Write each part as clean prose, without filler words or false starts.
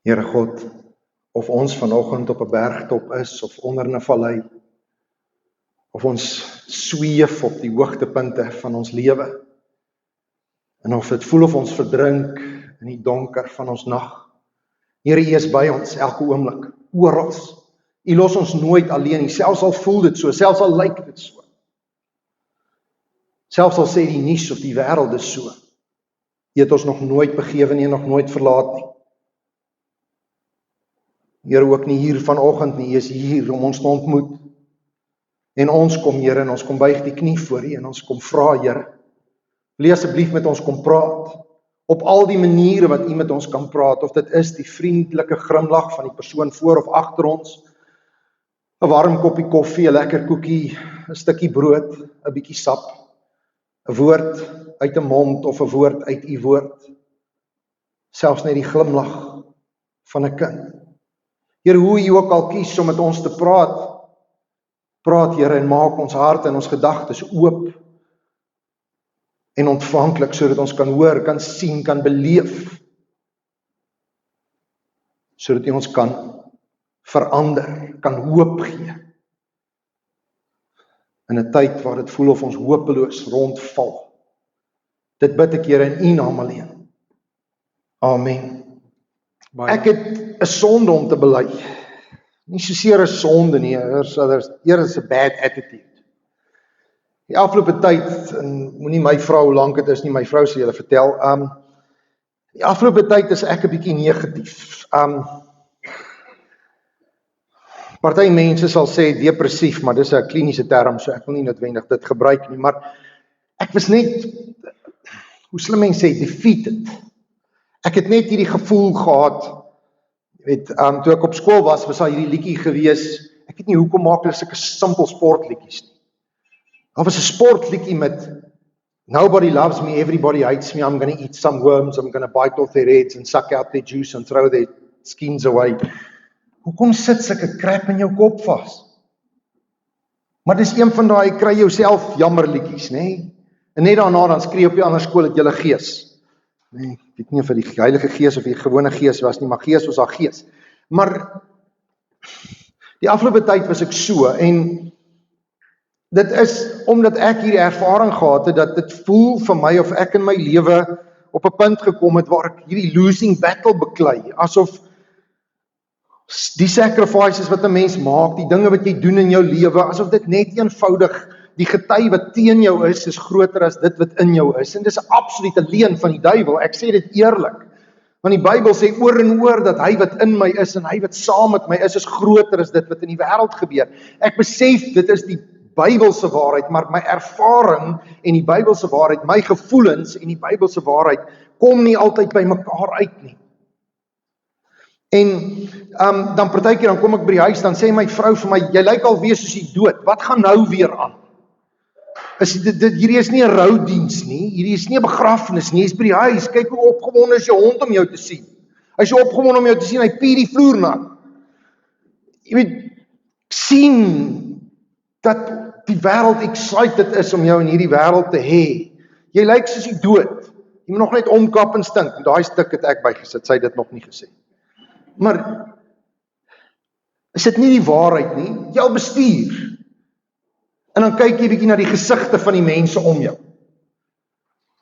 Here God, of ons vanoggend op 'n bergtop is, of onder 'n vallei, of ons sweef op die hoogtepunte van ons lewe, en of dit voel of ons verdrink in die donker van ons nag. Here, U is by ons elke oomblik, oral. U los ons nooit alleen nie, selfs al voel dit so, selfs al lyk dit so. Selfs al sê die nuus of die wêreld is so. U het ons nog nooit begewe nie en nog nooit verlaat nie. Here, ook nie hier vanoggend nie, U is hier om ons te ontmoet. En ons kom, Here, en ons kom buig die knie voor U en ons kom vra, Here, wil U asseblief met ons kom praat, op al die maniere wat U met ons kan praat, of dit is die vriendelike grimlag van die persoon voor of agter ons, 'n warm koppie koffie, 'n lekker koekie, 'n stukkie brood, 'n bietjie sap, 'n woord uit 'n mond of 'n woord uit U woord, selfs net die glimlag van 'n kind. Here, hoe U ook al kies om met ons te praat, Here, en maak ons harte en ons gedagtes oop en ontvanklik, sodat ons kan hoor, kan sien, kan beleef, sodat U ons kan verander, kan hoop gee, in 'n tyd waar dit voel of ons hopeloos rondval. Dit bid ek, Here, in U naam alleen. Amen. Ek het 'n sonde om te bely. Nie soseer 'n sonde nie, hier is 'n bad attitude. Die afgelope tyd, en moenie my vrou hoe lank dit is nie, my vrou sal julle vertel, die afgelope tyd is ek 'n bietjie negatief. Party mense sal sê depressief, maar dis 'n kliniese term, so ek wil nie noodwendig dit gebruik nie, maar ek was net, hoe sal mense sê, defeated. Ek het net hierdie gevoel gehad, toe ek op skool was daar hierdie liedjie gewees, ek weet nie hoekom maak hulle sulke simpel sportliedjies nie. Daar was 'n sportliedjie met Nobody loves me, everybody hates me, I'm gonna eat some worms, I'm gonna bite off their heads and suck out their juice and throw their skins away. Hoekom sit sulke crap in jou kop vas? Maar dis een van daai kry jouself jammer liedjies, nê? En net daarna dan skree op die ander skool dat jy gees. Nee, ek weet nie of dit die Heilige Gees of die gewone gees was nie, maar gees was haar gees. Maar die afgelope tyd was ek so, en dit is omdat ek hierdie ervaring gehad het, dat dit voel vir my of ek in my lewe op 'n punt gekom het waar ek hierdie losing battle beklei, asof die sacrifices wat 'n mens maak, die dinge wat jy doen in jou lewe, asof dit net eenvoudig die gety wat teen jou is groter as dit wat in jou is. En dis 'n absolute leuen van die duiwel. Ek sê dit eerlik. Want die Bybel sê oor en oor dat hy wat in my is en hy wat saam met my is groter as dit wat in die wêreld gebeur. Ek besef dit is die Bybelse waarheid, maar my ervaring en die Bybelse waarheid, my gevoelens en die Bybelse waarheid kom nie altyd by mekaar uit nie. En dan partykeer dan kom ek by die huis, dan sê my vrou vir my, jy lyk alweer soos jy dood. Wat gaan nou weer aan? Hierdie is nie 'n roudiens nie, hierdie is nie 'n begrafnis nie, jy's by die huis, kyk hoe opgewonde is jou hond om jou te sien. Hy's so opgewonde om jou te sien, hy pie die vloer nat. Jy weet, sien dat die wêreld excited is om jou in hierdie wêreld te hê. Jy lyk soos jy dood. Jy moet nog net omkap en stink. Daai stuk het ek bygesit, sy het dit nog nie gesê. Maar is dit nie die waarheid nie? Jy bestuur. En dan kyk jy bietjie na die gesigte van die mense om jou.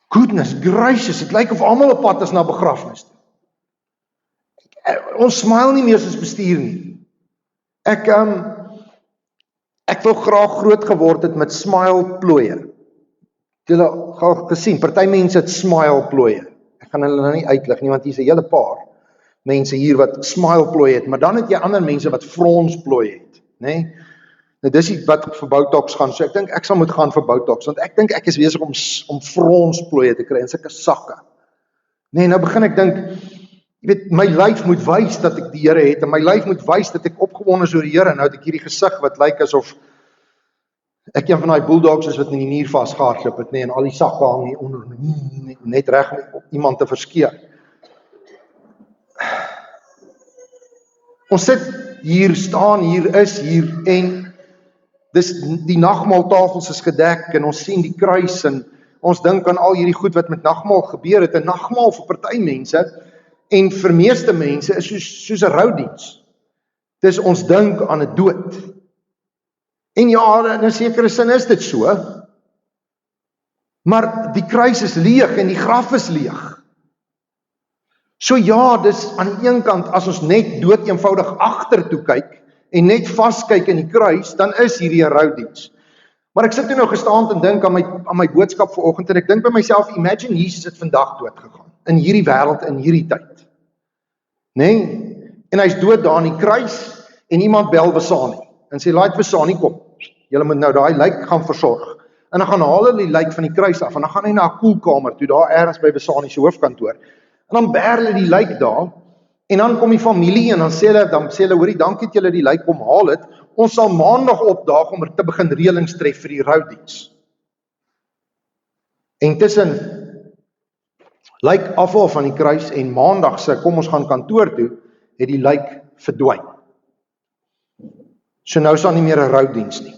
Goodness gracious, dit lyk of almal op pad is na begrafnis. Ons smile nie meer soos bestuur nie. Ek wil graag groot geword het met smile plooie. Julle gou gesien, party mense het smile plooie. Ek gaan hulle nou nie uitlig nie, want hier's 'n hele paar mense hier wat smile plooie het, maar dan het jy ander mense wat frons plooie het, nê? Nou dis wat vir Botox gaan, so ek dink ek sal moet gaan vir Botox, want ek dink ek is besig om frons plooie te kry in sulke sakke. Nee, nou begin ek dink, jy weet, my lyf moet wys dat ek die Here het, en my lyf moet wys dat ek opgewonde is oor die Here. Nou het ek hierdie gesig wat lyk asof ek een van daai bulldogs is wat in die muur vasgehardloop het, en al die sakke hang hier onder, net reg om iemand te verskeer. Ons sit hier, staan hier, is hier, en die nagmaaltafels is gedek, en ons sien die kruis, en ons dink aan al hierdie goed wat met nagmaal gebeur het, 'n nagmaal vir party mense, En vir meeste mense is soos 'n roudiens. Dis ons dink aan 'n dood. En ja, in 'n sekere sin is dit so. Maar die kruis is leeg en die graf is leeg. So ja, dis aan die een kant, as ons net dood eenvoudig agtertoe kyk en net vaskyk in die kruis, dan is hierdie 'n roudiens. Maar ek sit nou gestaand en dink aan my boodskap vanoggend en ek dink by myself, imagine Jesus het vandag dood gegaan in hierdie wêreld, in hierdie tyd. En hy's dood daar aan die kruis en iemand bel Wesani en sê, laat Wesani kom. Julle moet nou daai lijk gaan versorg. En dan gaan haal hulle die lijk van die kruis af en dan gaan hy na 'n koelkamer toe daar ergens by Wesani se hoofkantoor. En dan bær hulle die lijk daar en dan kom die familie en dan sê hulle, hoorie, dankie dat julle die lijk kom haal het. Ons sal maandag opdaag om te begin reëlings tref vir die roudiens. En tussen lijk afval van die kruis en maandag se kom ons gaan kantoor toe, het die lijk verdwyn. So nou is daar nie meer 'n roudiens nie.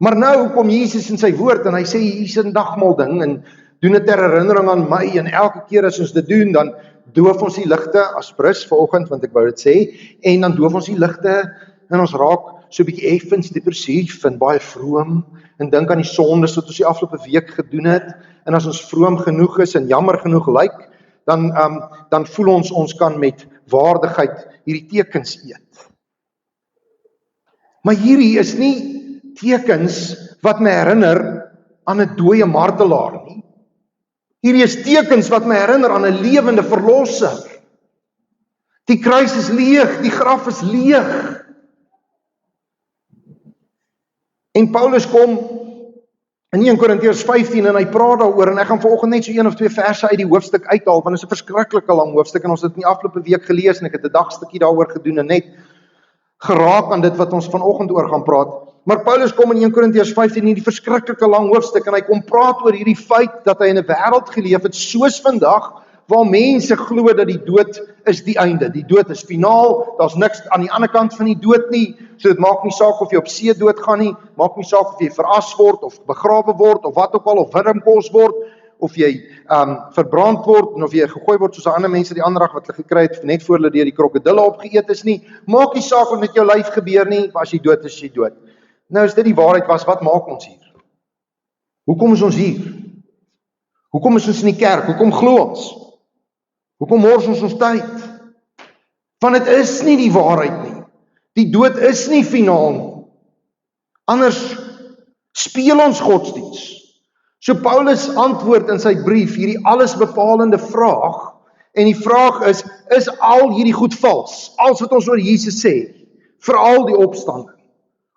Maar nou kom Jesus in sy woord en hy sê hier's 'n nagmaal ding en doen dit ter herinnering aan my en elke keer as ons dit doen dan doof ons die ligte as prins vanoggend want ek wou dit sê en dan doof ons die ligte en ons raak so 'n bietjie effens depressief en baie vroom en dink aan die sondes wat ons die afgelope week gedoen het en as ons vroom genoeg is en jammer genoeg lyk dan voel ons kan met waardigheid hierdie tekens eet. Maar hierdie is nie tekens wat my herinner aan 'n dooie martelaar nie. Hierdie is tekens wat my herinner aan 'n lewende verlosser. Die kruis is leeg, die graf is leeg. En Paulus kom in 1 Korintiërs 15 en hy praat daaroor en ek gaan vanoggend net so 1 of 2 verse uit die hoofstuk uithaal want dit is 'n verskriklike lang hoofstuk en ons het dit in die afgelope week gelees en ek het 'n dagstukkie daaroor gedoen en net geraak aan dit wat ons vanoggend oor gaan praat. Maar Paulus kom in 1 Korintiërs 15 in die verskriklike lang hoofstuk en hy kom praat oor hierdie feit dat hy in 'n wêreld geleef het soos vandag waar mense glo dat die dood is die einde. Die dood is finaal, daar's niks aan die ander kant van die dood nie. So dit maak nie saak of jy op see doodgaan nie, maak nie saak of jy veras word of begrawe word of wat ook al of wurmkos word of jy verbrand word en of jy gegooi word soos ander mense die ander dag wat hulle gekry het net voor hulle deur die krokodille opgeëet is nie. Maak nie saak wat met jou lyf gebeur nie, as jy dood is, jy dood. Nou as dit die waarheid was, wat maak ons hier? Hoekom is ons hier? Hoekom is ons in die kerk? Hoekom glo ons? Hoekom mors ons tyd? Want dit is nie die waarheid nie. Die dood is nie finaal nie. Anders speel ons godsdiens. So Paulus antwoord in sy brief hierdie allesbepalende vraag en die vraag is al hierdie goed vals? Alles wat ons oor Jesus sê, veral die opstanding.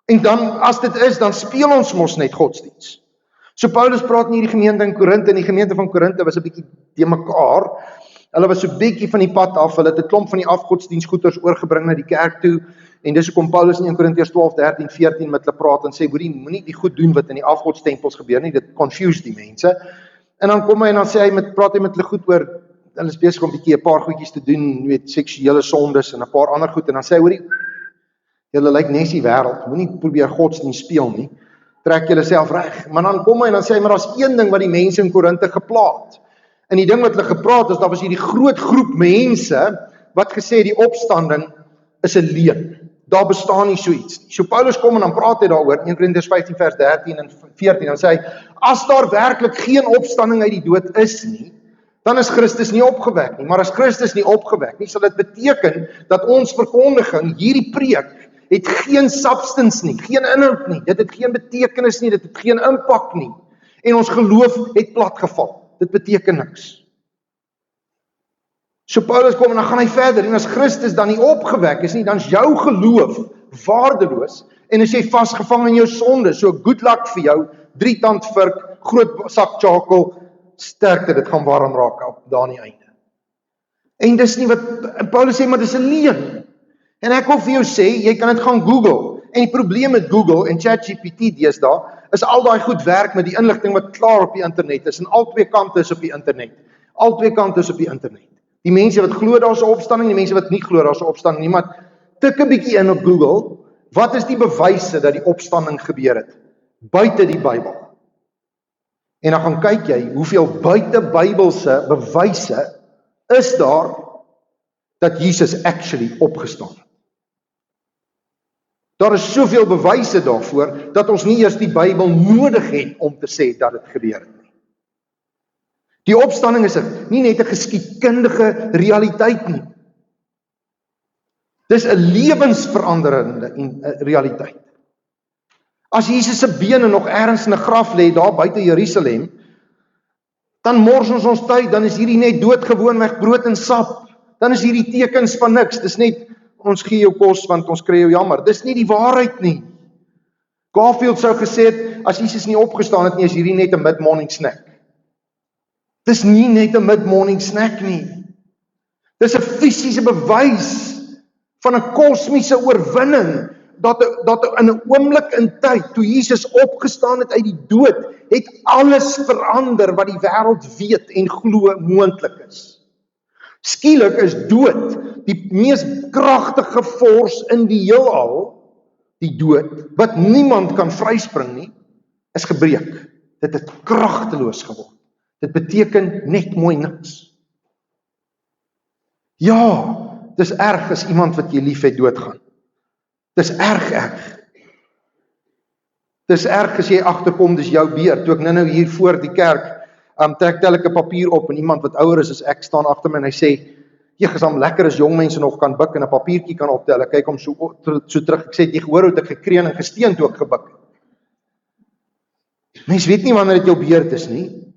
En dan, as dit is, dan speel ons mos net godsdiens. So Paulus praat in hierdie gemeente in Korinthe, en die gemeente van Korinthe was 'n bietjie te mekaar. Hulle was so 'n bietjie van die pad af, hulle het 'n klomp van die afgodsdiensgoeders oorgebring na die kerk toe, en dis hoekom Paulus in 1 Korintiërs 12, 13, 14 met hulle praat en sê, moenie die goed doen wat in die afgodstempels gebeur nie, dit confuse die mense. En dan kom hy en dan sê hy praat hy met hulle goed oor, hulle is besig om 'n paar goedjies te doen, weet seksuele sondes en 'n paar ander goed, en dan sê hy, julle lyk nes die wêreld, moenie probeer godsdienst speel nie, trek julle self reg. Maar dan kom hy en dan sê hy, maar daar's een ding wat die mense in Korinthe geplaat. En die ding wat hulle gepraat is, daar was hierdie groot groep mense wat gesê die opstanding is 'n leuen. Daar bestaan nie so iets nie. So Paulus kom en dan praat hy daaroor, 1 Korintiërs 15 vers 13 en 14, dan sê hy, as daar werklik geen opstanding uit die dood is nie, dan is Christus nie opgewek nie. Maar as Christus nie opgewek nie, sal dit beteken dat ons verkondiging, hierdie preek, het geen substance nie, geen inhoud nie, dit het geen betekenis nie, dit het geen impak nie. En ons geloof het platgeval. Dit beteken niks. So Paulus kom en dan gaan hy verder, en as Christus dan nie opgewek is nie, dan is jou geloof waardeloos, en is jy vasgevang in jou sonde, so good luck vir jou, 3-tand vurk, groot sak chakel, sterkte, dit gaan warm raak op daar aan die einde. En dis nie wat, Paulus sê, maar dis 'n leuen. En ek wil vir jou sê, jy kan dit gaan Google, en die probleem met Google en ChatGPT deesdae, is al daai goed werk met die inligting wat klaar op die internet is, en al twee kante is op die internet. Al twee kante is op die internet. Die mense wat glo daar's 'n opstanding, die mense wat nie glo daar's 'n opstanding nie, maar tik 'n bietjie in op Google, wat is die bewyse dat die opstanding gebeur het? Buite die Bybel. En dan gaan kyk jy, hoeveel buite Bybelse bewyse is daar dat Jesus actually opgestaan het. Daar is soveel bewyse daarvoor, dat ons nie eers die Bybel nodig het om te sê dat dit gebeur het nie. Die opstanding is nie net 'n geskiedkundige realiteit nie. Dis 'n lewensveranderende realiteit. As Jesus se bene nog ergens in 'n graf lê, daar buite Jerusalem, dan mors ons tyd, dan is hierdie net doodgewoonweg brood en sap. Dan is hierdie tekens van niks, dis net, ons gee jou kos, want ons kry jou jammer. Dis nie die waarheid nie. Garfield sou gesê het, as Jesus nie opgestaan het nie, is hierdie net 'n mid-morning snack. Dis nie net 'n mid-morning snack nie. Dis 'n fisiese bewys van 'n kosmiese oorwinning, dat in 'n oomblik in tyd, toe Jesus opgestaan het uit die dood, het alles verander wat die wêreld weet en glo moontlik is. Skielik is dood die mees kragtige force in die heelal, die dood, wat niemand kan vryspring nie, is gebreek. Dit het kragteloos geword. Dit beteken net mooi niks. Ja, dis erg as iemand wat jy liefhet doodgaan. Dis erg. Dis erg as jy agterkom, dis jou beurt. Toe ek nou hier voor die kerk, trek tel ek 'n papier op, en iemand wat ouer is as ek staan agter my, en hy sê, jy gesam lekker as jong mense nog kan buk en 'n papiertjie kan optel. Ek kyk hom so terug, ek sê, jy gehoor hoe het ek gekreun en gesteen toe ek gebuk. Mens weet nie wanneer dit jou beurt is nie.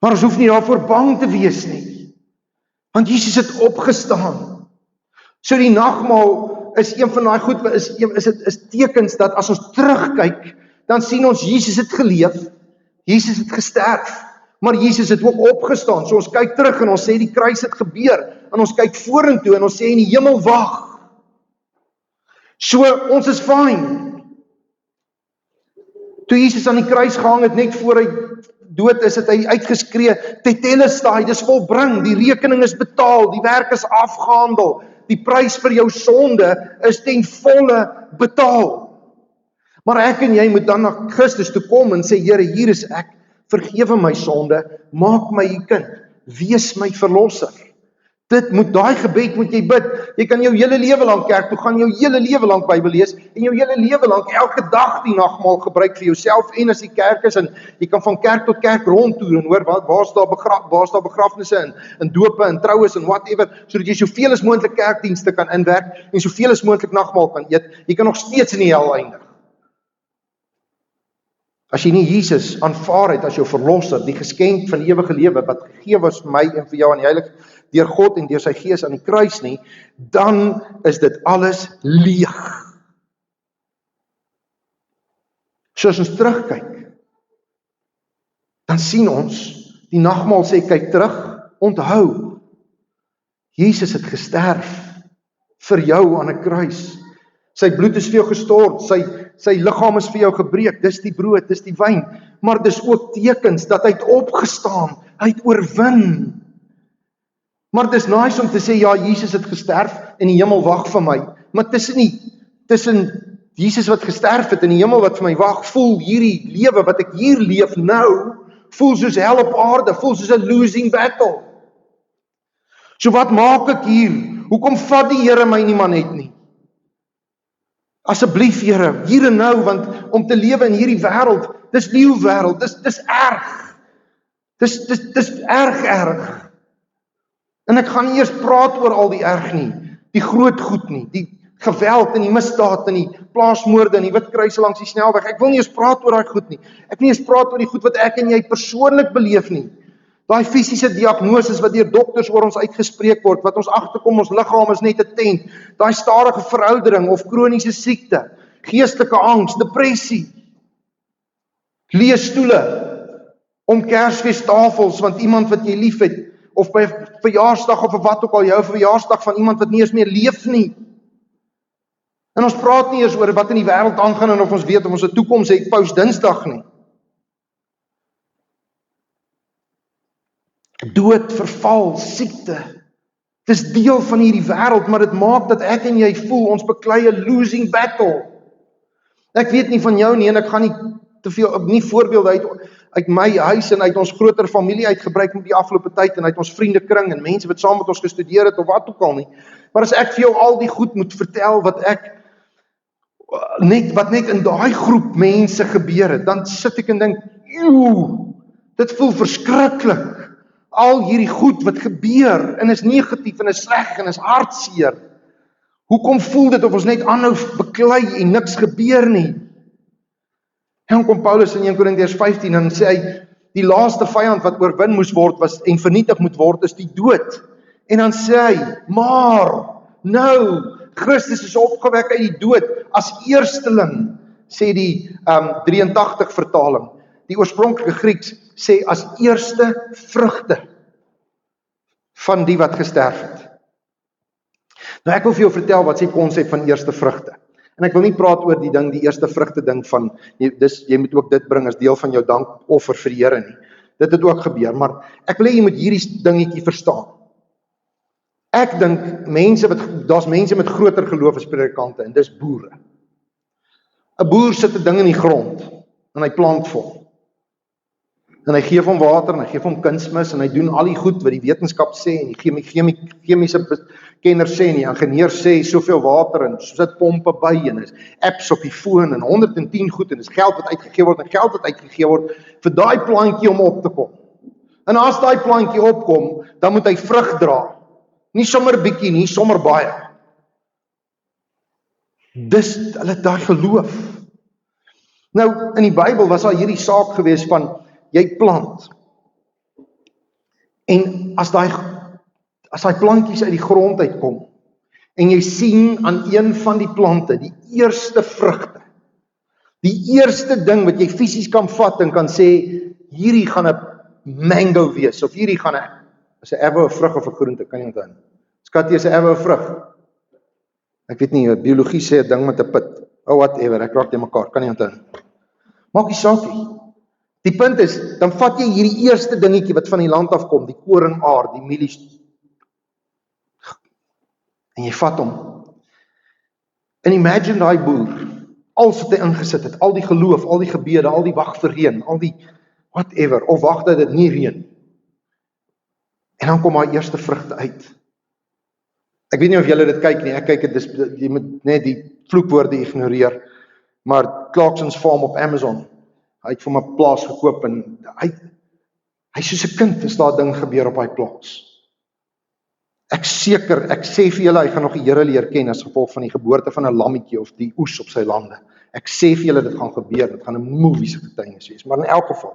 Maar ons hoef nie daarvoor bang te wees nie. Want Jesus het opgestaan. So die nagmaal is een van daai goed, is tekens dat as ons terugkyk, dan sien ons Jesus het geleef, Jesus het gesterf, maar Jesus het ook opgestaan. So ons kyk terug en ons sê die kruis het gebeur, en ons kyk vorentoe en ons sê in die hemel wag. So ons is fyn. Toe Jesus aan die kruis gehang het, net voor hy dood is, het hy uitgeskree, tetelestai, dis volbring, die rekening is betaal, die werk is afgehandel, die prys vir jou sonde is ten volle betaal. Maar ek en jy moet dan na Christus toe kom en sê, Here, hier is ek, vergewe my sonde, maak my u kind, wees my verlosser. Daai gebed moet jy bid. Jy kan jou hele lewe lank kerk toe gaan, jou hele lewe lank Bybel lees, en jou hele lewe lank elke dag die nagmaal gebruik vir jouself, en as die kerk is, en jy kan van kerk tot kerk rondtoer, en hoor, waar's daar begrafnisse, en dope, en troues, en whatever, sodat jy soveel as moontlik kerkdienste kan inwerk, en soveel as moontlik nagmaal kan eet. Jy kan nog steeds in die hel eindig. As jy nie Jesus aanvaar het as jou verlosser, die geskenk van die ewige lewe, wat gegee was vir my en vir jou aan die heilig, deur God en deur sy gees aan die kruis nie, dan is dit alles leeg. So as ons terugkyk, dan sien ons, die nagmaal sê, kyk terug, onthou, Jesus het gesterf vir jou aan 'n kruis. Sy bloed is vir jou gestort, sy liggaam is vir jou gebreek, dis die brood, dis die wyn, maar dis ook tekens dat hy het opgestaan, hy het oorwin. Maar dis nice om te sê, ja, Jesus het gesterf en die hemel wag vir my, maar tussen Jesus wat gesterf het en die hemel wat vir my wag, voel hierdie lewe wat ek hier leef nou, voel soos hel op aarde, voel soos 'n losing battle. So wat maak ek hier? Hoekom vat die Here my nie maar net nie? Asseblief Here, hier en nou, want om te lewe in hierdie wêreld, dis nie 'n wêreld, dis erg. Dis erg. En ek gaan nie eers praat oor al die erg nie, die groot goed nie, die geweld en die misdaad en die plaasmoorde en die wit kruise langs die snelweg. Ek wil nie eers praat oor daai goed nie. Ek wil nie eers praat oor die goed wat ek en jy persoonlik beleef nie. Daai fisiese diagnoses wat deur dokters oor ons uitgespreek word, wat ons agterkom, ons liggaam is net 'n tent. Daai stadige veroudering of kroniese siekte, geestelike angs, depressie, leesstoele om Kersfeestafels, want iemand wat jy liefhet, of by 'n verjaarsdag of wat ook al, jou verjaarsdag van iemand wat nie eens meer leef nie. En ons praat nie eers oor wat in die wêreld aangaan en of ons weet of ons 'n toekoms het Pausdinsdag nie. Dood, verval, siekte. Dis deel van hierdie wêreld, maar dit maak dat ek en jy voel ons beklei 'n losing battle. Ek weet nie van jou nie, en ek gaan nie te veel, nie voorbeelde uit my huis en uit ons groter familie uitgebruik met die afgelope tyd en uit ons vriendekring en mense wat saam met ons gestudeer het of wat ook al nie. Maar as ek vir jou al die goed moet vertel wat net in daai groep mense gebeur het, dan sit ek en dink, dit voel verskriklik. Al hierdie goed wat gebeur en is negatief en is sleg en is hartseer. Hoekom voel dit of ons net aanhou beklei en niks gebeur nie? En dan kom Paulus in 1 Korintiërs 15 en sê hy, die laaste vyand wat oorwin moes word en vernietig moet word is die dood. En dan sê hy, maar nou, Christus is opgewek uit die dood as eersteling, sê die 83 vertaling. Die oorspronklike Grieks sê as eerste vrugte van die wat gesterf het. Nou ek wil vir jou vertel wat sê konsep van eerste vrugte. En ek wil nie praat oor die ding, die eerste vrugte ding van, jy moet ook dit bring as deel van jou dankoffer vir die Here nie. Dit het ook gebeur, maar ek wil hê jy moet hierdie dingetjie verstaan. Ek dink, daar's mense met groter geloof as predikante, en dis boere. 'n Boer sit 'n ding in die grond, en hy plant vol. En hy gee hom water, en hy gee hom kunsmis, en hy doen al die goed wat die wetenskap sê, en die chemiese kenners sê, en die ingenieurs sê, soveel water, en sit pompe by, en is apps op die foon, en 110 goed, en is geld wat uitgegee word, vir daai plantjie om op te kom. En as daai plantjie opkom, dan moet hy vrug dra. Nie sommer bietjie nie, sommer baie. Dis hulle daai geloof. Nou, in die Bybel was daar hierdie saak gewees van, jy plant. En as daai plantjies uit die grond uitkom, en jy sien aan een van die plante, die eerste vrugte, die eerste ding wat jy fisies kan vat en kan sê, hierdie gaan 'n mango wees, of hierdie gaan 'n ewe 'n vrug of 'n groente, kan jy onthou. Skat, is 'n ewe 'n vrug. Ek weet nie, biologie sê 'n ding met 'n pit. Whatever, ek raak net mekaar, kan jy onthou. Maak nie saak nie. Die punt is, dan vat jy hierdie eerste dingetjie wat van die land afkom, die koringaar, die mielies, en jy vat hom. En imagine daai boer, alles wat hy ingesit het, al die geloof, al die gebede, al die wag vir reën, al die whatever, of wag dat dit nie reën. En dan kom haar eerste vrugte uit. Ek weet nie of julle dit kyk nie, ek kyk dit, jy moet net die vloekwoorde ignoreer, maar Clarkson's Farm op Amazon, hy het vir my plaas gekoop, en hy soos 'n kind as daar ding gebeur op hy plaas. Ek sê vir julle, hy gaan nog die Here leer ken as gevolg van die geboorte van 'n lammetjie of die oes op sy lande. Ek sê vir julle, dit gaan gebeur, dit gaan 'n movies getuienis wees, maar in elk geval,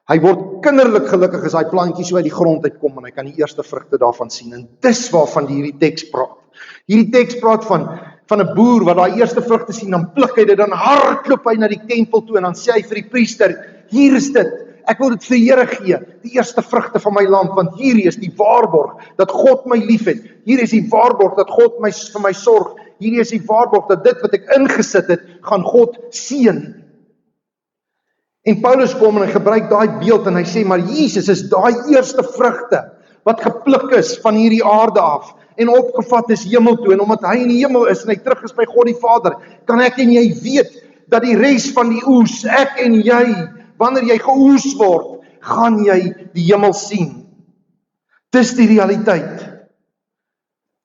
hy word kinderlik gelukkig as hy plantjie so uit die grond uitkom, en hy kan die eerste vrugte daarvan sien, en dis waarvan hierdie teks praat. Hierdie teks praat van 'n boer wat daai eerste vrugte sien, dan pluk hy dit, dan hardloop hy na die tempel toe, en dan sê hy vir die priester, hier is dit, ek wil dit vir die Here gee, die eerste vrugte van my land, want hierdie is die waarborg dat God my lief het, hier is die waarborg dat God vir my sorg, hierdie is die waarborg dat dit wat ek ingesit het, gaan God seën. En Paulus kom en hy gebruik daai beeld en hy sê, maar Jesus is daai eerste vrugte wat gepluk is van hierdie aarde af en opgevat is hemel toe, en omdat hy in die hemel is en hy terug is by God die Vader, kan ek en jy weet dat die res van die oes, ek en jy, wanneer jy geoes word, gaan jy die hemel sien. Dis die realiteit.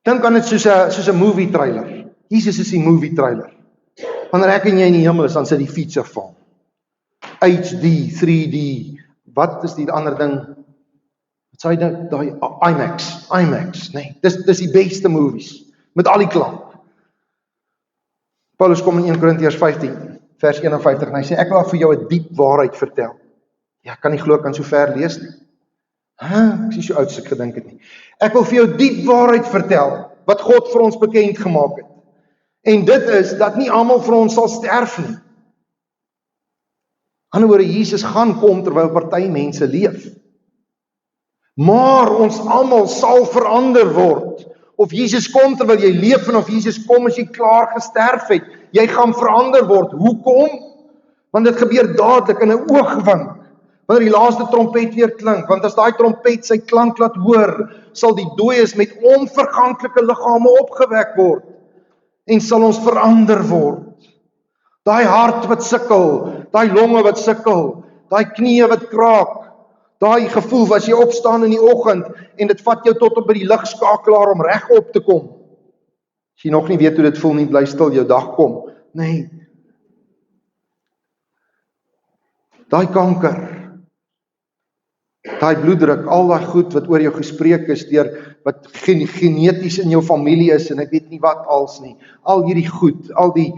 Dink aan dit soos 'n movie trailer. Jesus is die movie trailer. Wanneer ek en jy in die hemel is, dan sit die feature film. HD, 3D, wat is die ander ding? Wat sê jy, daai IMAX, nee, dis die beste movies, met al die klank. Paulus kom in 1 Korintiërs 15, vers 51, en hy sê, ek wil vir jou 'n diep waarheid vertel. Ja, ek kan nie glo ek kan so ver lees nie. Ek sê so oud as ek gedink het nie. Ek wil vir jou diep waarheid vertel, wat God vir ons bekend gemaak het. En dit is, dat nie almal vir ons sal sterf nie. Anderswoorde, Jesus gaan kom terwyl party mense leef. Maar ons almal sal verander word. Of Jesus kom terwyl jy leef, en of Jesus kom as jy klaar gesterf het. Jy gaan verander word. Hoekom? Want dit gebeur dadelik in 'n oogwink. Wanneer die laaste trompet weer klink, want as daai trompet sy klank laat hoor, sal die dooies met onverganklike liggame opgewek word, en sal ons verander word. Daai hart wat sukkel, daai longe wat sukkel, daai knieë wat kraak, daai gevoel as jy opstaan in die oggend en dit vat jou tot op by die ligskakelaar om reg op te kom. As jy nog nie weet hoe dit voel nie, bly stil, jou dag kom. Nee. Daai kanker, daai bloeddruk, al daai goed wat oor jou gespreek is deur wat geneties in jou familie is en ek weet nie wat als nie. Al hierdie goed, al die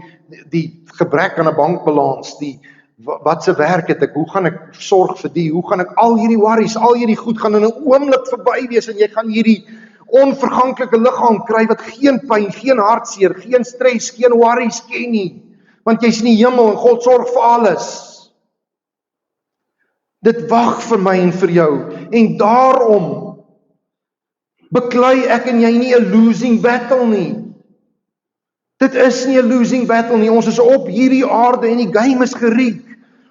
gebrek aan 'n bankbalans, wat se werk het ek, hoe gaan ek sorg vir die, hoe gaan ek al hierdie worries, al hierdie goed gaan in 'n oomblik verby wees en jy gaan hierdie onverganklike liggaam kry wat geen pyn, geen hartseer, geen stres, geen worries ken nie. Want jy's in die hemel en God sorg vir alles. Dit wag vir my en vir jou en daarom beklei ek en jy nie 'n losing battle nie. Dit is nie 'n losing battle nie. Ons is op hierdie aarde en die game is geriek.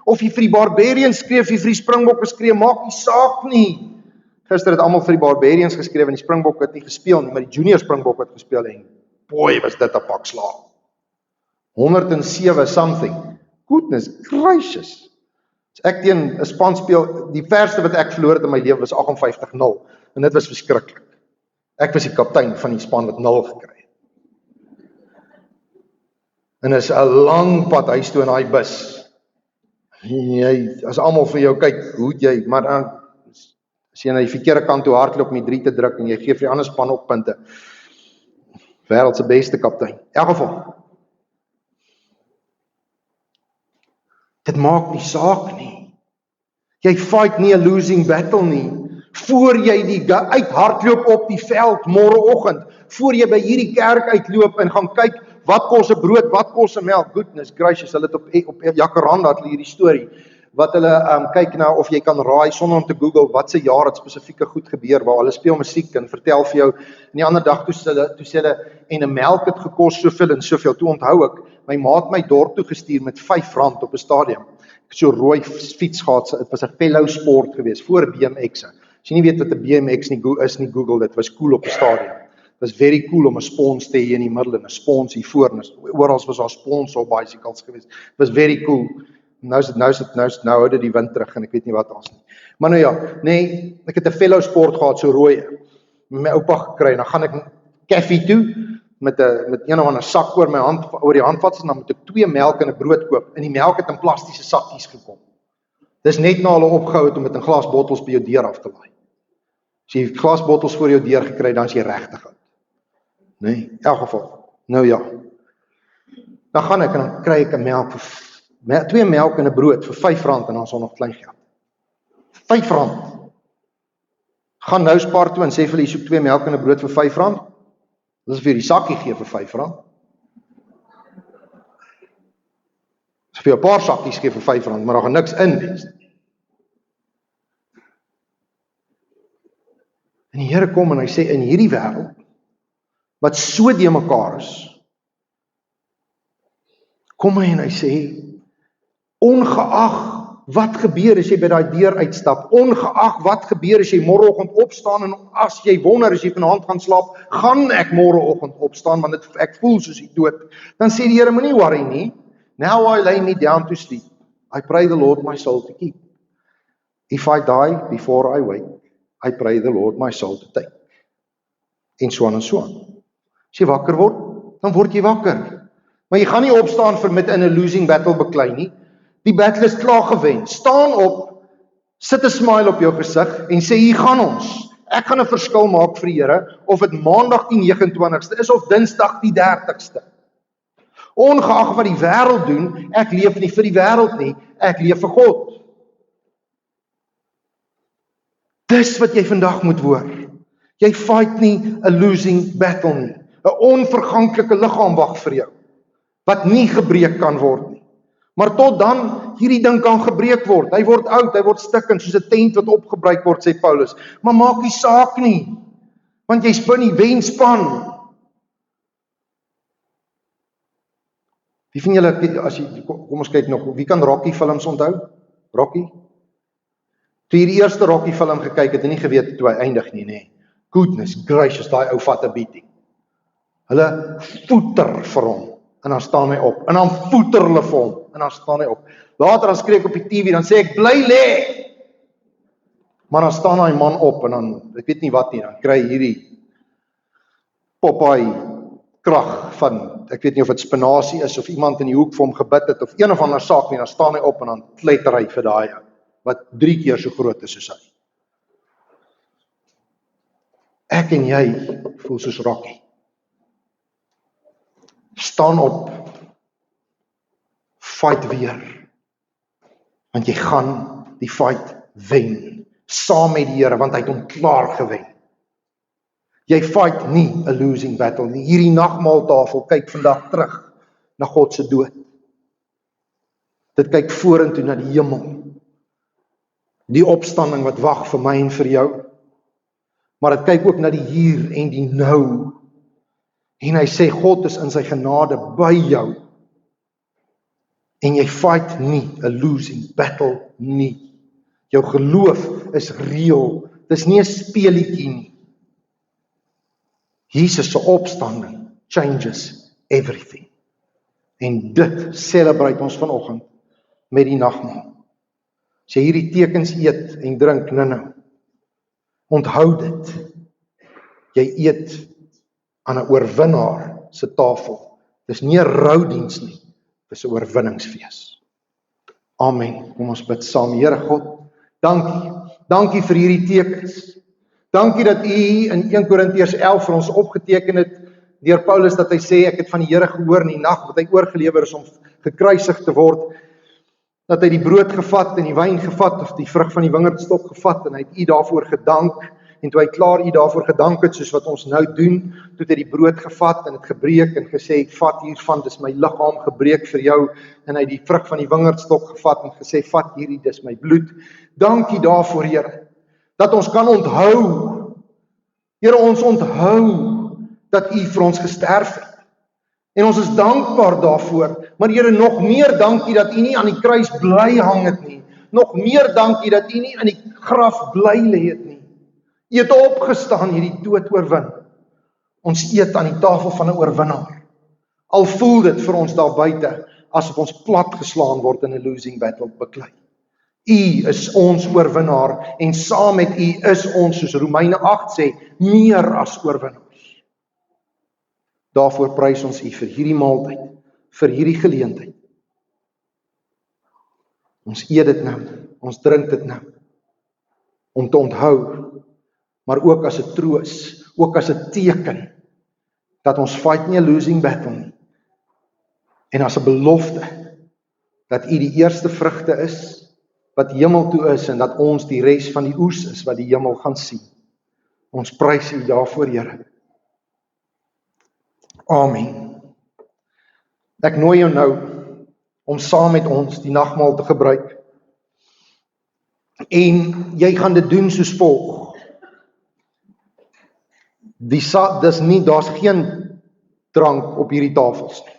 Of jy vir die Barbarians skreef, of jy vir die Springbokke skreef, maak nie saak nie. Gister het almal vir die Barbarians geskreef en die Springbokke het nie gespeel nie, maar die Junior Springbokke het gespeel en boy, was dit 'n pak slaag. 107 something. Goodness gracious. As ek teen 'n span speel, die verste wat ek verloor het in my lewe was 58-0 en dit was verskriklik. Ek was die kaptein van die span wat 0 gekry het. En is 'n lang pad huis toe in daai bus. As almal vir jou kyk, hoe jy, maar as jy na die verkeerde kant toe hardloop om die 3 te druk en jy gee vir die ander span op punte. Wêreld se beste kaptein. In elk geval. Dit maak nie saak nie. Jy fight nie 'n losing battle nie. Voor jy die uithardloop op die veld môreoggend, voor jy by hierdie kerk uitloop en gaan kyk wat kos 'n brood, wat kos 'n melk. Goodness gracious, hulle het op Jacaranda het hulle hierdie storie wat hulle kyk na of jy kan raai sonder om te Google wat se jaar het spesifieke goed gebeur waar hulle speel musiek en vertel vir jou. En die ander dag toe sê hulle en 'n melk het gekos soveel en soveel. Toe onthou ek, my maat my dorp toe gestuur met R5 op 'n stadion. Ek het so rooi fiets gehad, dit was 'n fellow sport geweest voor BMX. As jy nie weet wat 'n BMX is nie, Google dit, was cool op 'n stadion. It was very cool om 'n spons te hê in die middel en 'n spons hier voor. Oral was daar spons op bicycles geweest. It was very cool. Nou hou dit die wind terug en ek weet nie wat ons nie. Maar nou ja, nee, ek het 'n fellow sport gehad, so rooi, met my oupa gekry, en dan gaan ek koffie toe, met een of ander sak oor die handvat, en dan moet ek 2 melk en 'n brood koop, en die melk het in plastiese sakkies gekom. Dis net na hulle opgehou het om dit in glasbottels by jou deur af te laai. As jy glasbottels voor jou deur gekry, dan is jy regtig oud. Nee, in elk geval, nou ja. Dan gaan ek en dan kry ek 'n melk vir 2 melk en 'n brood vir R5 en dan is daar nog klein geld. R5. Gaan nou spaar toe en sê vir hulle, jy soek 2 melk en 'n brood vir R5. Dis vir die sakkie gee vir R5. Dis vir 'n paar sakkies gee vir R5, maar daar gaan niks in wees. En die Here kom en hy sê, in hierdie wêreld, wat so de mekaar is, kom hy en hy sê, ongeag wat gebeur as jy by daai deur uitstap, ongeag wat gebeur as jy môreoggend opstaan, en as jy wonder as jy vanaand gaan slaap, gaan ek môreoggend opstaan, want ek voel soos die dood, dan sê die Here, moenie worry nie, now I lay me down to sleep, I pray the Lord my soul to keep. If I die before I wake, I pray the Lord my soul to take. En so aan en so aan. As jy wakker word, dan word jy wakker. Maar jy gaan nie opstaan vir met in 'n losing battle beklei nie. Die battle is klaar gewen. Staan op, sit 'n smile op jou gesig en sê, hier gaan ons. Ek gaan 'n verskil maak vir die Here, of dit Maandag die 29ste is of Dinsdag die 30ste. Ongeag wat die wêreld doen, ek leef nie vir die wêreld nie, ek leef vir God. Dis wat jy vandag moet hoor. Jy fight nie 'n losing battle nie. 'n Onverganklike liggaam wag vir jou, wat nie gebreek kan word nie. Maar tot dan, hierdie ding kan gebreek word. Hy word oud, hy word stikkend, soos 'n tent wat opgebruik word, sê Paulus. Maar maak nie saak nie, want jy spin die wenspan. Wie van julle, as jy, kom ons kyk nog, wie kan Rocky films onthou? Rocky? Toe jy die eerste Rocky film gekyk het en nie geweet toe hy eindig nie, nee. Goodness gracious, daai ou vat 'n beating. Hulle voeter vir hom, en dan staan hy op. En dan voeter hulle vir hom, en dan staan hy op. Later dan skree ek op die TV, dan sê ek, bly lê. Maar dan staan daai man op en dan, ek weet nie wat nie, dan kry hierdie Popeye krag van, ek weet nie of dit spinasie is, of iemand in die hoek vir hom gebid het, of een of ander saak nie, dan staan hy op en dan kletter hy vir daai, wat 3 keer so groot is soos hy. Ek en jy voel soos Rocky. Staan op, fight weer, want jy gaan die fight wen, saam met die Here, want hy het hom klaar gewen. Jy fight nie 'n losing battle nie. Hierdie nagmaaltafel kyk vandag terug na God se dood. Dit kyk vorentoe na die hemel. Die opstanding wat wag vir my en vir jou. Maar dit kyk ook na die hier en die nou. En hy sê God is in sy genade by jou. En jy fight nie 'n losing battle nie. Jou geloof is reël. Dis nie 'n speelietjie nie. Jesus se opstanding changes everything. En dit celebrate ons vanoggend met die nagmaal. As jy hierdie tekens eet en drink nou, onthou dit. Jy eet aan 'n oorwinnaar se tafel. Dis nie 'n roudiens nie, dis 'n oorwinningsfees. Amen. Kom ons bid saam. Here God, dankie. Dankie vir hierdie tekens. Dankie dat U in 1 Korintiërs 11 vir ons opgeteken het, deur Paulus, dat hy sê, ek het van die Here gehoor in die nag, wat hy oorgelewer is om gekruisig te word, dat hy die brood gevat en die wyn gevat, of die vrug van die wingerdstok gevat, en hy het U daarvoor gedank, en toe hy klaar U daarvoor gedank het, soos wat ons nou doen, toe het hy die brood gevat, en het gebreek, en gesê, vat hiervan, dis my liggaam gebreek vir jou, en hy het die vrug van die wingerdstok gevat, en gesê, vat hierdie, dis my bloed. Dankie daarvoor, Here, dat ons kan onthou, Here, ons onthou, dat U vir ons gesterf het, en ons is dankbaar daarvoor, maar Here, nog meer dankie dat U nie aan die kruis bly hang het nie, nog meer dankie dat U nie in die graf bly lê het nie, U het opgestaan, hierdie dood oorwin, ons eet aan die tafel van 'n oorwinnaar, al voel dit vir ons daar buite, asof ons plat geslaan word in 'n losing battle beklei. U is ons oorwinnaar, en saam met U is ons, soos Romeine 8 sê, meer as oorwinnaars. Daarvoor prys ons U vir hierdie maaltyd, vir hierdie geleentheid. Ons eet dit nou, ons drink dit nou, om te onthou, maar ook as 'n troos, ook as 'n teken, dat ons fight nie 'n losing battle nie, en as 'n belofte, dat U die eerste vrugte is, wat hemel toe is, en dat ons die res van die oes is, wat die hemel gaan sien. Ons prys U daarvoor, Here. Amen. Ek nooi jou nou, om saam met ons die nagmaal te gebruik, en jy gaan dit doen soos volg. Daar's geen drank op hierdie tafels nie.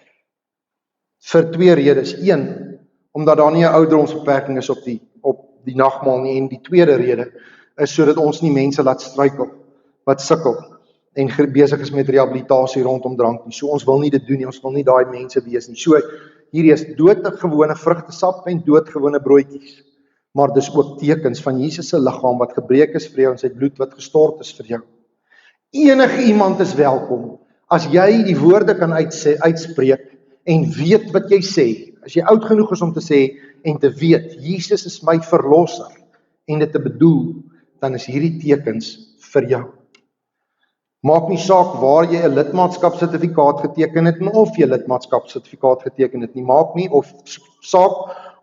Vir 2 redes. 1, omdat daar nie 'n ouderdomsbeperking is op die nagmaal nie, en die tweede rede is sodat ons nie mense laat struikel, wat sukkel, en besig is met rehabilitasie rondom drank nie. So ons wil nie dit doen nie, ons wil nie daai mense wees nie. So, hierdie is doodgewone vrugtesap en doodgewone broodjies, maar dis ook tekens van Jesus se liggaam wat gebreek is vir jou, en sy bloed wat gestort is vir jou. Enige iemand is welkom, as jy die woorde kan uitspreek, en weet wat jy sê, as jy oud genoeg is om te sê, en te weet, Jesus is my verlosser, en dit te bedoel, dan is hierdie tekens vir jou. Maak nie saak waar jy 'n lidmaatskapsertifikaat geteken het, of jy lidmaatskapsertifikaat geteken het nie, maak nie of saak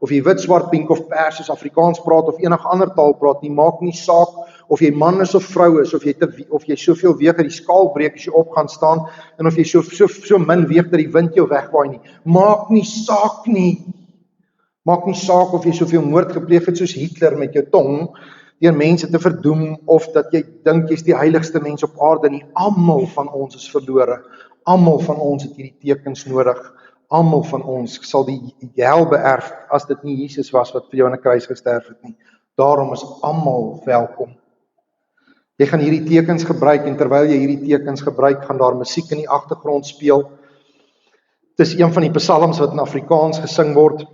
of jy wit, swart, pink of pers is, Afrikaans praat of enige ander taal praat nie, maak nie saak of jy man is of vrou is, of jy soveel weeg dat die skaal breek as jy op gaan staan, en of jy so min weeg dat die wind jou wegwaai nie. Maak nie saak nie. Maak nie saak of jy soveel moord gepleeg het soos Hitler met jou tong, deur mense te verdoem, of dat jy dink jy's die heiligste mens op aarde nie. Almal van ons is verlore. Almal van ons het hierdie tekens nodig. Almal van ons sal die hel beerf as dit nie Jesus was wat vir jou aan 'n kruis gesterf het nie. Daarom is almal welkom. Jy gaan hierdie tekens gebruik, en terwyl jy hierdie tekens gebruik, gaan daar musiek in die agtergrond speel. Dis een van die psalms wat in Afrikaans gesing word.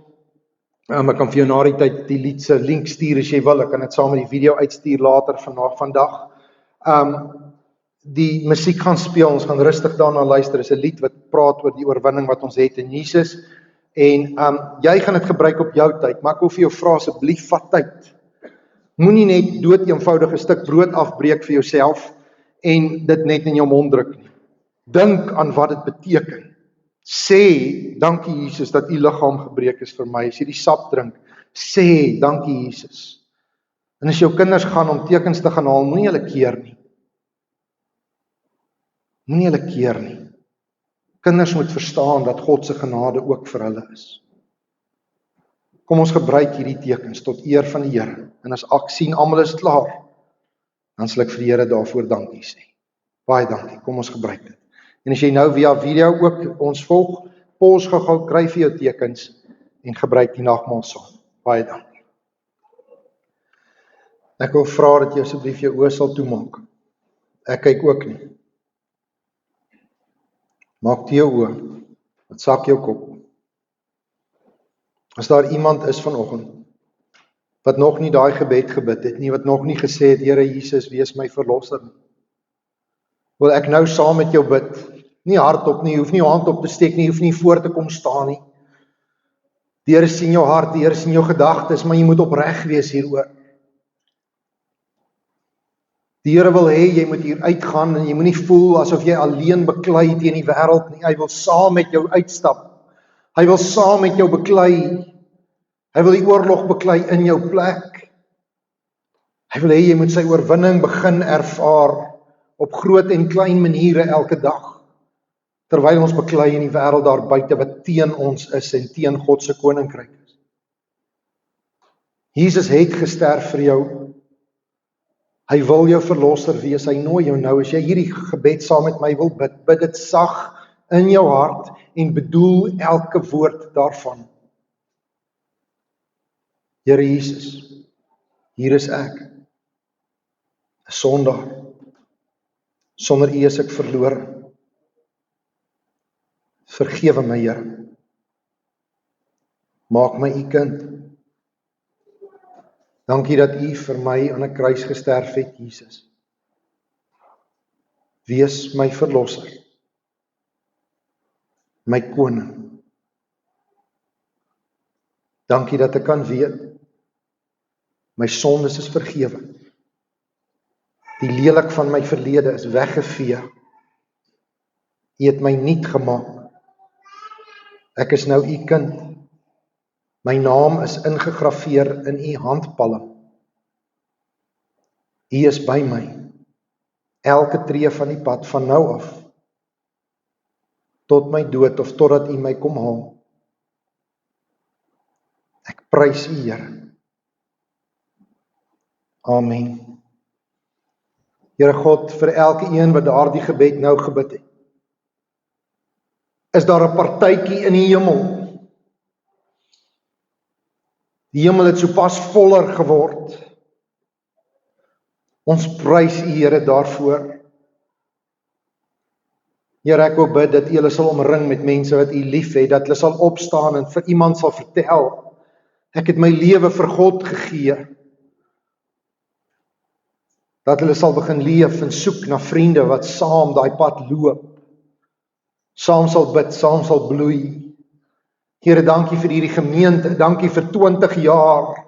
Ek kan vir jou na die tyd die lied se link stuur as jy wil. Ek kan dit saam met die video uitstuur later vandag. Die musiek gaan speel, ons gaan rustig daarna luister. Dit is 'n lied wat praat oor die oorwinning wat ons het in Jesus. En jy gaan dit gebruik op jou tyd, maar ek wil vir jou vra asseblief vat tyd. Moenie net dood eenvoudig 'n stuk brood afbreek vir jouself en dit net in jou mond druk nie. Dink aan wat dit beteken. Sê, dankie Jesus dat u liggaam gebreek is vir my. As jy die sap drink, sê, dankie Jesus. En as jou kinders gaan om tekens te gaan haal, moenie hulle keer nie. Moenie hulle keer nie. Kinders moet verstaan dat God se genade ook vir hulle is. Kom ons gebruik hierdie tekens tot eer van die Here. En as ek sien almal is klaar, dan sal ek vir die Here daarvoor dankie sê. Baie dankie, kom ons gebruik dit. En as jy nou via video ook ons volg, pos gou, kry vir jou tekens en gebruik die nagmaal saam. Baie dankie. Ek wil vra dat jy asseblief jou oë sal toemaak. Ek kyk ook nie. Maak toe jou oë, wat sak jou kop. As daar iemand is vanoggend wat nog nie daai gebed gebid het nie, wat nog nie gesê het, Here Jesus, wees my verlosser nie, wil ek nou saam met jou bid. Nie hardop nie, jy hoef nie jou hand op te steek nie, jy hoef nie voor te kom staan nie. Die Here sien jou hart, die Here sien jou gedagtes, maar jy moet opreg wees hieroor. Die Here wil hê jy moet hier uitgaan en jy moenie voel asof jy alleen beklei teen die wêreld nie. Hy wil saam met jou uitstap. Hy wil saam met jou beklei. Hy wil die oorlog beklei in jou plek. Hy wil hê jy moet sy oorwinning begin ervaar op groot en klein maniere elke dag. Terwyl ons beklei in die wêreld daar buite wat teen ons is en teen God se koninkryk is. Jesus het gesterf vir jou. Hy wil jou verlosser wees. Hy nooi jou nou, as jy hierdie gebed saam met my wil bid, bid dit sag in jou hart en bedoel elke woord daarvan. Here Jesus, hier is ek, 'n sondaar. Sonder U is ek verlore. Vergewe my, Here. Maak my U kind. Dankie dat U vir my aan 'n kruis gesterf het, Jesus. Wees my verlosser. My koning. Dankie dat ek kan weet, my sondes is vergewe. Die lelik van my verlede is weggevee. U het my nuut gemaak. Ek is nou U kind. My naam is ingegraveer in U handpalm. U is by my. Elke tree van die pad van nou af. Tot my dood of totdat U my kom haal. Ek prys U, Here. Amen. Here God, vir elke een wat daardie gebed nou gebid het, is daar 'n partytjie in die hemel. Die hemel het sopas voller geword. Ons prys U, Here, daarvoor. Here, ek wil bid dat U hulle sal omring met mense wat U liefhet, dat hulle sal opstaan en vir iemand sal vertel, ek het my lewe vir God gegee. Dat hulle sal begin leef en soek na vriende wat saam daai pad loop. Saam sal bid, saam sal bloei. Here, dankie vir hierdie gemeente, dankie vir 20 jaar,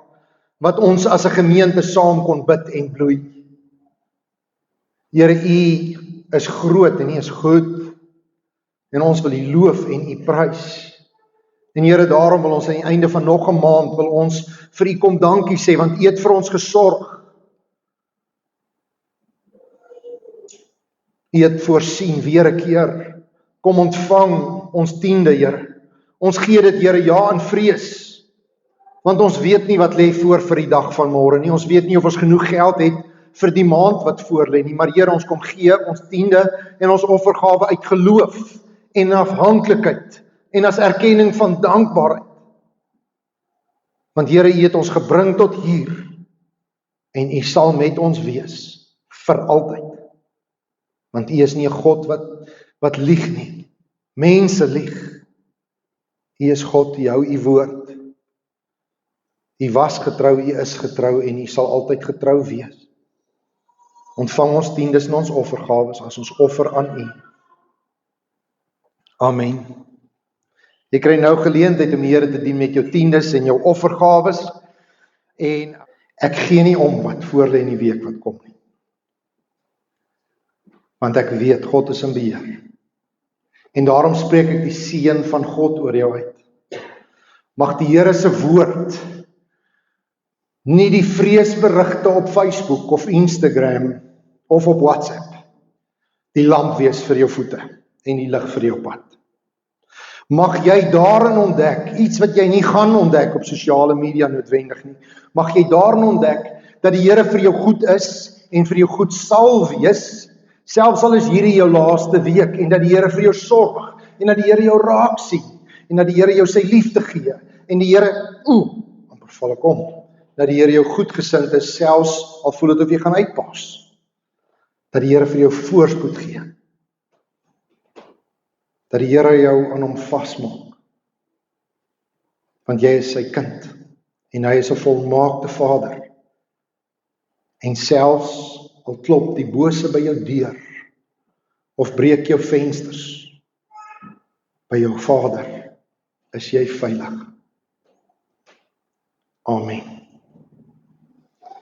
wat ons as 'n gemeente saam kon bid en bloei. Here, U is groot en U is goed, en ons wil U loof en U prys. En Here, daarom wil ons aan die einde van nog 'n maand, wil ons vir U kom dankie sê, want U het vir ons gesorg. U het voorsien weer 'n keer. Kom ontvang ons tiende, Here. Ons gee dit, Here, ja in vrees. Want ons weet nie wat lê voor vir die dag van môre nie. Ons weet nie of ons genoeg geld het vir die maand wat voor lê nie. Maar Here, ons kom gee ons tiende en ons offergawe uit geloof en afhanklikheid en as erkenning van dankbaarheid. Want Here, U het ons gebring tot hier en U sal met ons wees vir altyd. Want U is nie 'n God wat lieg nie. Mense lieg. U is God, U hou U woord. U was getrou, u is getrou en u sal altyd getrou wees. Ontvang ons tiendes en ons offergawes as ons offer aan u. Amen. Jy kry nou geleentheid om die Here te dien met jou tiendes en jou offergawes en ek gee nie om wat voor lê in die week wat kom nie. Want ek weet God is in beheer. En daarom spreek ek die seën van God oor jou uit. Mag die Here se woord nie die vreesberigte op Facebook of Instagram of op WhatsApp die lamp wees vir jou voete en die lig vir jou pad. Mag jy daarin ontdek, iets wat jy nie gaan ontdek op sosiale media noodwendig nie, mag jy daarin ontdek dat die Here vir jou goed is en vir jou goed sal wees, selfs al is hierdie jou laaste week en dat die Here vir jou sorg en dat die Here jou raak sien en dat die Here jou sy liefde gee en die Here, amper val ek om, dat die Here jou goedgesind is, selfs al voel dit of jy gaan uitpas. Dat die Here vir jou voorspoed gee. Dat die Here jou aan hom vasmaak. Want jy is sy kind en hy is 'n volmaakte Vader. En selfs al klop die bose by jou deur of breek jou vensters, by jou Vader is jy veilig. Amen.